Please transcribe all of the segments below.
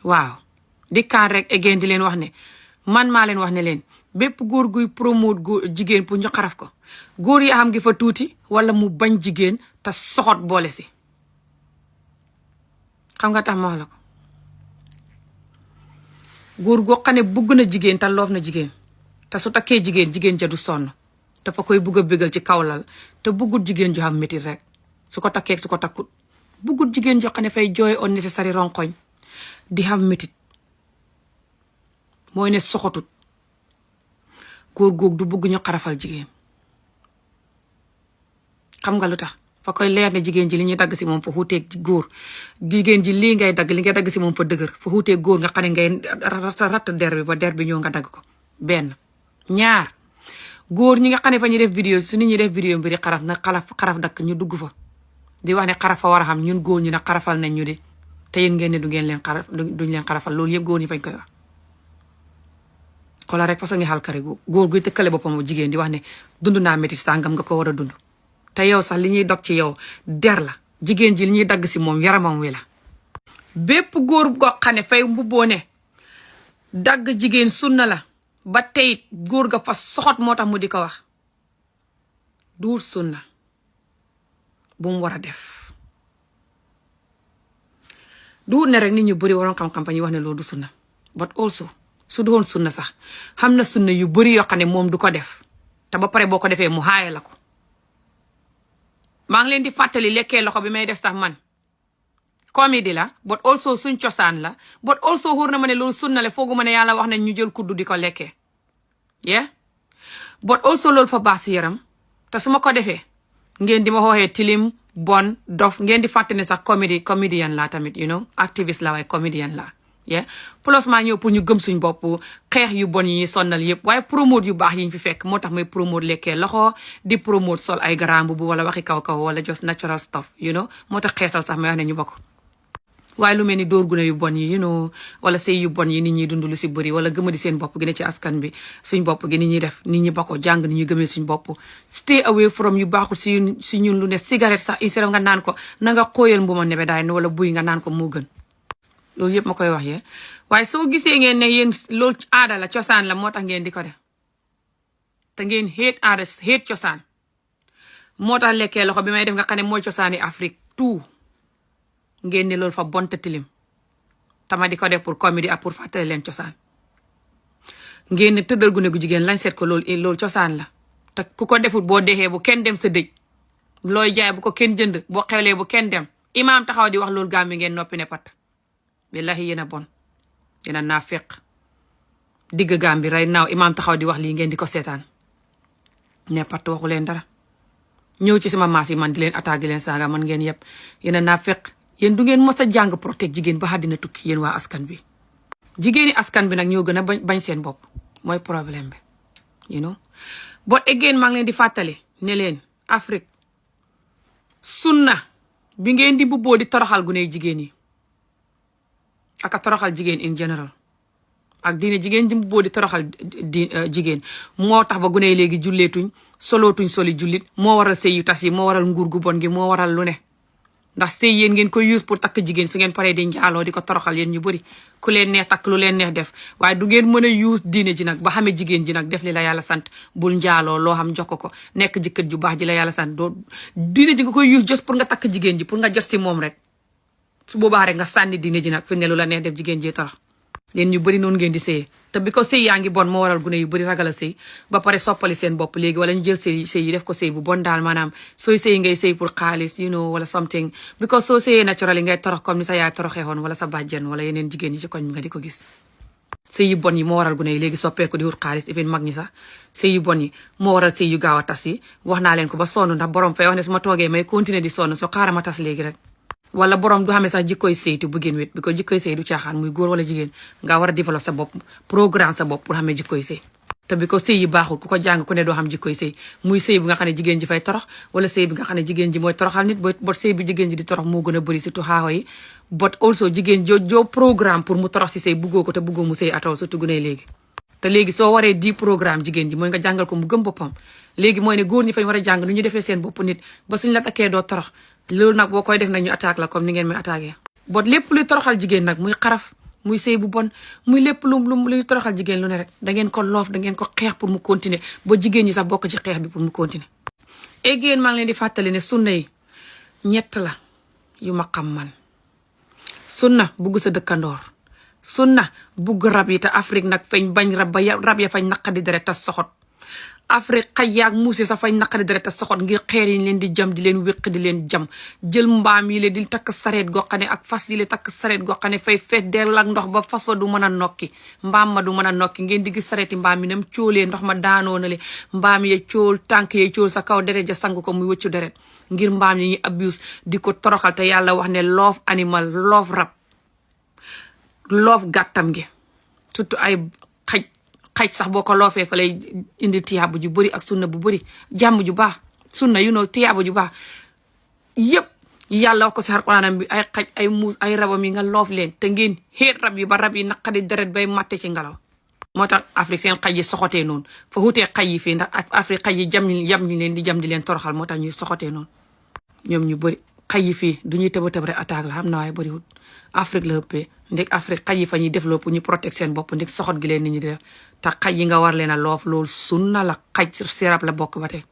waaw di kaan rek again di leen wax ne man maa leen wax ne leen bépp góor guy promote góor jigéen pour ñu xaraf ko góor yi xam ngi fa tuuti wala mu bañ jigéen te soxot boole si xam nga tax ma wax la ko góor goo xam ne bugg na jigéen te loof na jigéen te su takkee jigéen ja du sonn dafa koy bugg a bégal ci kawlal te buggul jigéen ju xam métit rek su ko takkee su ko takkut buggul jigéen joo xam ne fay jooy unnecessary ronkoñ di xam métit mooy ne soxotut góor góog du bugg ñu xarafal jigéen xam nga lu tax fa koy leer ne jigéen ji li ñuy dagg si moom fa xuuteeg góor jigéen ji lii ngay dagg li ngay dagg si moom fa dëgër fa xuuteeg góor nga xam ne ngay ratt der bi ba der bi ñëw nga dagg ko benn ñaar góor ñi nga xam ne fa ñu def vidéo su nit ñi def vidéo mbiri xaraf na xaraf dakk ñu dugg fa di wax ne xaraf fa war a xam ñun góor ñi nag xarafal nañ ñu de te yéen ngeen ne du ngeen leen xaraf duñ leen xarafal loolu yëpp góor ñi fañ koy wax xoolal rek façon ngi xalkari góor guy tëkkale boppam jigéen di wax ne dund naa métti sàngam nga ko war a dund te yow sax li ñuy dog ci yow der la jigéen ji li ñuy dagg si moom yaramam wi la bépp góor goo xam ne fay mbubboo ne dagg jigéen sunna la ba tey góor ga fa soxot moo tax mu di ko wax duur sunna bu mu war a def duur ne rek nit ñu bëri waroon xam-xam fa ñuy wax ne loolu du sunna but also su doon sunna sax xam na sunna yu bëri yoo xam ne moom du ko def te ba pare boo ko defee mu xaaye la ko maa ngi leen di fàttali lekkee loxo bi may def sax man comédie la but also suñ cosaan la but also xóor na ma ne loolu sunna le foogu ma ne yàlla wax nañ ñu jël kuddu di ko lekkee yeah but also loolu fa baax si yaram te su ma ko defee ngeen di ma xooxee tilim bon dof ngeen di fàttali sax comédien la tamit you know activiste la waaye comédien la yeah plus maa ñëw pour ñu gëm suñ bopp xeex yu bon yi ñuy sonnal yëpp waaye promote yu baax yi ñu fi fekk moo tax may promote lekkee loxo di promote sol ay garambu bu wala waxi kaw wala just natural stuff you know moo tax xeesal sax may wax ne ñu bokk waaye lu mel ni dóor gune yu bon yi you know wala sëy yu bon yi nit ñi dund lu si bëri wala gëma di seen bopp gi ne ci askan bi suñ bopp gi nit ñuy def nit ñi bako jàng ni ñu gëmee suñ bopp stay away from yu baaxul si ñun lu ne cigarette sax instead nga naan ko na nga xóoyal mbuma nebe daay wala buy nga naan ko moo gën loolu yëpp ma koy wax yee waaye soo gisee ngeen ne yéen loolu aada la cosaan la moo tax ngeen di ko def te ngeen xeet aada xeet cosaan moo tax lekkee loxo bi may def nga xam ne mooy cosaani Afrique tout ngeen ne loolu fa bonta tilim tama di ko def pour comédie ak pour fàttali leen cosaan ngeen ne tëddal gune gu jigéen lañ seet ko loolu cosaan la te ku ko defut boo dexee bu kenn dem sa dëj looy jaay bu ko kenn jënd boo xewlee bu kenn dem imaam taxaw di wax loolu gaam bi ngeen noppi ne pat billahi yéen a bon yéen a naafeq digg gaam bi right now imaam taxaw di wax lii ngeen di ko seetaan ne pat waxu leen dara ñëw ci sama maas yi man di leen attaque di leen saaga man ngeen yëpp yéen a naafeq yéen du ngeen mos a jàng protect jigéen ba àddina tukki yéen waa askan bi jigéeni askan bi nag ñoo gën a bañ seen bopp mooy problème bi you know but again maa ngi leen di fàttali ne leen Afrique sunna bi ngeen di mbubboo di toroxal guney jigéen yi ak a toroxal jigéen in general ak diine jigéen ji mbubboo di toroxal jigéen moo tax ba guney léegi julleetuñ solootuñ soli jullit moo waral sëy yu tas yi moo waral nguur gu bon gi moo waral lu ne ndax sëy yéen ngeen koy use pour takk jigéen su ngeen paree di njaaloo di ko toroxal yéen ñu bëri ku leen neex takk lu leen neex def waaye du ngeen mën a use diine ji nag ba xamee jigéen ji nag def li la yàlla sant bul njaaloo loo xam jox ko nekk jëkkër ju baax ji la yàlla sant doo diine ji nga koy use just pour nga takk jigéen ji pour nga jot si moom rek su boobaa rek nga sànni diine ji nag fi ne lu la neex def jigéen ji torox yéen ñu bëri noonu ngeen di sëyee te bi ko sëy yaa ngi bon moo waral gune yu bëri ragal a sëy ba pare soppali seen bopp léegi wala ñu jël sëy yi def ko sëy bu bon daal maanaam sooy sëy ngay sëy pour xaalis you know wala something because soo sëyee naturally ngay torox comme ni sa yaay toroxee woon wala sa bàjjen wala yeneen jigéen yi ci koñ nga di ko gis sëy yu bon yi moo waral gune yi léegi soppeeku di wut xaalis even mag ñi sax sëy yu bon yi moo waral sëy yu gaaw a tas yi wax naa leen ko ba sonn ndax borom fay wax ne su ma toogee may continuer di sonn soo xaaral ma tas léegi rek wala borom du xamee sax jikkoy sëy te bëggeen wét bi ko jikkoy sëy du caaxaan muy góor wala jigéen nga war a développer sa bopp programme sa bopp pour xamee jikkoy sëy te bi ko sëy yi baaxul ku ko jàng ku ne doo xam jikkoy sëy muy sëy bi nga xam ne jigéen ji fay torox wala sëy bi nga xam ne jigéen ji mooy toroxal nit bot sëy bi jigéen ji di torox moo gën a bëri surtout xaaxo yi but also jigéen joo programme pour mu torox si sëy buggoo ko te buggoo mu sëy ataw surtout gune léegi te léegi soo waree di programme jigéen ji mooy nga jàngal ko mu gëm boppam léegi mooy ne góor ñi fañ war a jàng nu ñu defee seen bopp nit ba suñ la takkee doo torox loolu nag boo koy def nag ñu attaque la comme ni ngeen may attaqué bot lépp luy toroxal jigéen nag muy xaraf muy sëy bu bon muy lépp luy toroxal jigéen lu ne rek da ngeen ko loof da ngeen ko xeex pour mu continuer ba jigéen ñi sax bokk ci xeex bi pour mu continuer. et géen maa ngi leen di fàttali ne sunna yi ñett la yu ma xam man. sunna bugg sa dëkkandoor, sunna bugg rab yi te Afrique nag fañ bañ rab ba rab ya fañ naqadi deret ta soxot. Afrique xaj yaag muuse sax fañ naqadi deret ta soxot ngir xeer yi leen di jam di leen wéq di leen jam. jël mbaam yi le di takk sareet goo xam ne ak fas yi le takk sareet goo xam ne fay feet dell ak ndox ba fas wa du mën a nokki mbaam ma du mën a nokki ngeen di gis sareeti mbaam yi nam cóolee ndox ma daanoo na le mbaam ye cóol tànk ye cóol sa kaw deret ja sang ko muy wëccu deret ngir mbaam yi ñu abuse di ko toroxal te yàlla wax ne love animal love rab love gàttam gi surtout ay xaj sax boo ko loofee fa lay indi tiyaabu ju bëri ak sunna bu bëri jàmm ju baax sunna tiyaabu ju baax yëpp yàlla wax ko si Alxuraan bi ay xaj ay muus ay rabam yi nga loof leen te ngeen xeet rab yi ba rab yi naqadi deret bay matte ci ngelaw. moo tax Afrique seen xaj yi soxotee noonu fa wutee xaj yi fii ndax Afrique xaj yi jam ñi leen di jam di leen toroxal moo tax ñuy soxotee noonu ñoom ñu bëri xaj yi fii du ñuy tëba tëb rek attaque la xam na waaye bëriwut Afrique la ëppee ndek Afrique xaj yi fa ñuy développé ñu protect seen bopp ndek soxot gi leen nit ñi di def te xaj yi nga war leen a loof loolu sunna la xaj si rab la bokk ba tey.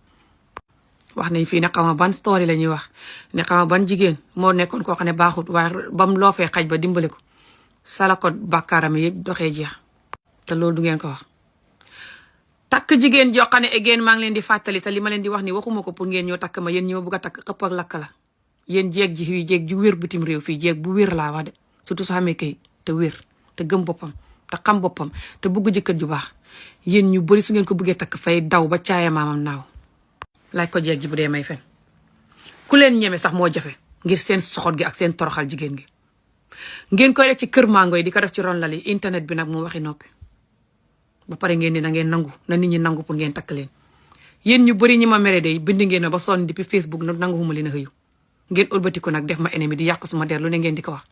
wax nañ fii ne xama ban story la ñuy wax ne xama ban jigéen moo nekkoon koo xam ne baaxut waaye bam loofee xaj ba dimbale ko sala ko bàkkaaram yëpp doxee jeex te loolu du ngeen ko wax. takk jigéen joo xam ne again maa ngi leen di fàttali te li ma leen di wax ni waxuma ko pour ngeen ñoo takk ma yéen ñi ma bëgg a takk ëpp ak lakk la yéen jeeg ji fii jeeg ju wér bitim réew fii jeeg bu wér laa wax de surtout soo xamee kayit te wér te gëm boppam te xam boppam te bëgg jëkkër ju baax yéen ñu bëri su ngeen ko bëggee takk fay daw ba caaya maamam naaw laaj ko jeeg ji bu dee may fen ku leen ñeme sax moo jafe ngir seen soxot gi ak seen toroxal jigéen gi ngeen koy def ci kër mango yi di ko def ci ron lali internet bi nag mu waxi noppi ba pare ngeen di na ngeen nangu na nit ñi nangu pour ngeen takk leen yéen ñu bëri ñi ma mere de bind ngeen ba sonn depuis Facebook nag nanguwuma leen a xëyu ngeen ëlbatiku nag def ma ennemi di yàq suma der lu ne ngeen di ko wax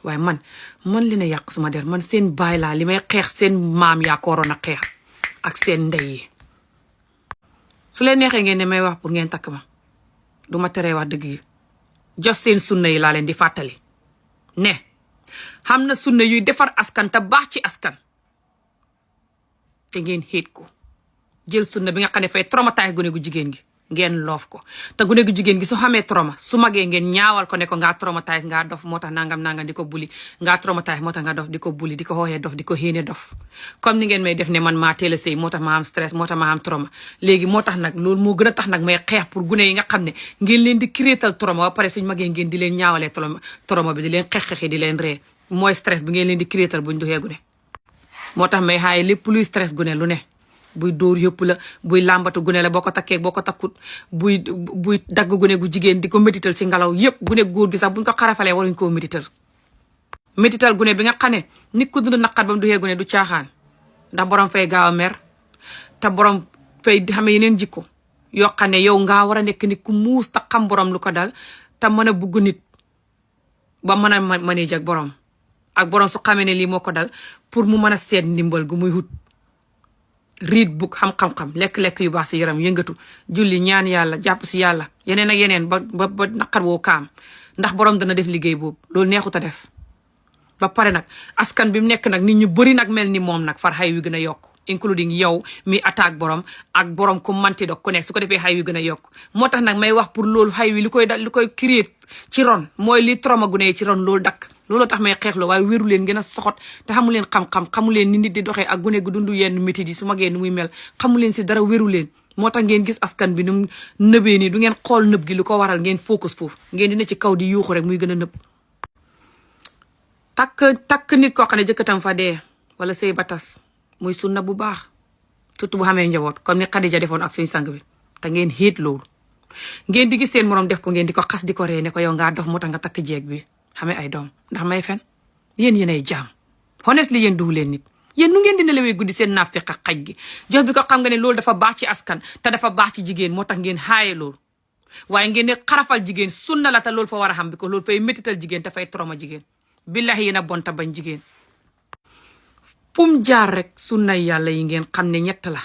waaye man li ne yàq suma der man seen baay laa li may xeex seen maam yaa ko waroon a xeex ak seen ndey yi su leen neexee ngeen ne may wax pour ngeen takk ma du ma teree wax dëgg yi jos seen sunna yi laa leen di fàttali ne xam na sunna yuy defar askan te baax ci askan te ngeen xéet ko jël sunna bi nga xam ne fay traumatise gune gu jigéen gi ngeen loof ko te gune gu jigéen gi su xamee trauma su magee ngeen ñaawal ko ne ko ngaa traumatise ngaa dof moo tax nangam di ko buli ngaa traumatise moo tax nga dof di ko buli di ko xooxee dof di ko xéene dof comme ni ngeen may def ne man maa teel a sëy moo tax ma am stress moo tax ma am trauma léegi moo tax nag loolu moo gën a tax nag may xeex pour gune yi nga xam ne ngeen leen di créétal trauma ba pare suñ magee ngeen di leen ñaawalee trauma bi di leen xeex-xeexi di leen ree mooy stress bi ngeen leen di créétal buñ doxee gune moo tax may xaaye lépp luy stress gune lu ne buy dóor yëpp la buy làmbatu gune la boo ko takkee boo ko takkut buy dagg gune gu jigéen di ko métital ci ngelaw yëpp gune góor gi sax buñ ko xarafalee waruñ koo métital gune bi nga xam ne nit ku dund naqat ba mu duxee gune du caaxaan ndax borom fay gaaw a mer te borom fay xamee yeneen jikko yoo xam ne yow ngaa war a nekk nit ku muus ta xam borom lu ko dal te mën a bugg nit ba mën a manage ak borom su xamee ne lii moo ko dal pour mu mën a seet ndimbal gu muy hut riit bug xam-xam-xam lekk-lekk yu baax si yaram yëngatu julli ñaan yàlla jàpp si yàlla yeneen ak yeneen ba naqar woo kaam ndax borom dana def liggéey boobu loolu neexut a def ba pare nag askan bi mu nekk nag nit ñu bëri nag mel ni moom nag far xay wi gën a yokk including yow mi attaque borom ak borom ku manti dog ku nekk su ko defee xay wi gën a yokk moo tax nag may wax pour loolu xay wi li koy créer ci ron mooy li trauma gu ne ci ron loolu dakk loolu tax may xeexloo waaye wéru leen gën a soxot te xamu leen xam-xam xamu leen ni nit di doxee ak gune gu dund yenn métit yi su magee ni muy mel xamu leen si dara wéru leen moo tax ngeen gis askan bi nu nëbee nii du ngeen xool nëb gi lu ko waral ngeen focus foofu ngeen di ne ci kaw di yuuxu rek muy gën a nëb takk nit koo xam ne jëkkatam fa dee wala sëy ba tas muy sunna bu baax surtout bu xamee njaboot comme ni Xadija defoon ak suñu sang bi te ngeen xiit loolu ngeen di gis seen morom def ko ngeen di ko xas di ko ree ne ko yow ngaa dof moo tax nga takk jeeg bi xamee ay doom ndax may fen yéen ay jaam honestly yéen duhu leen nit yéen nu ngeen di nelawee guddi seen naafeq ak xaj gi jox bi ko xam nga ne loolu dafa baax ci askan te dafa baax ci jigéen moo tax ngeen xaaye loolu waaye ngeen ne xarafal jigéen sunna la te loolu fa war a xam bi ko loolu fay métital jigéen te fay trauma jigéen billahi yéen a bon ta bañ jigéen pum jaar rek sunna yàlla yi ngeen xam ne ñett la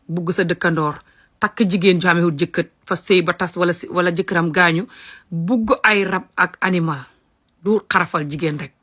bugg sa dëkkandoor takk jigéen ju xamewut jëkkët fa sëy ba tas wala jëkkëram gaañu bugg ay rab ak animal du xarafal jigéen rek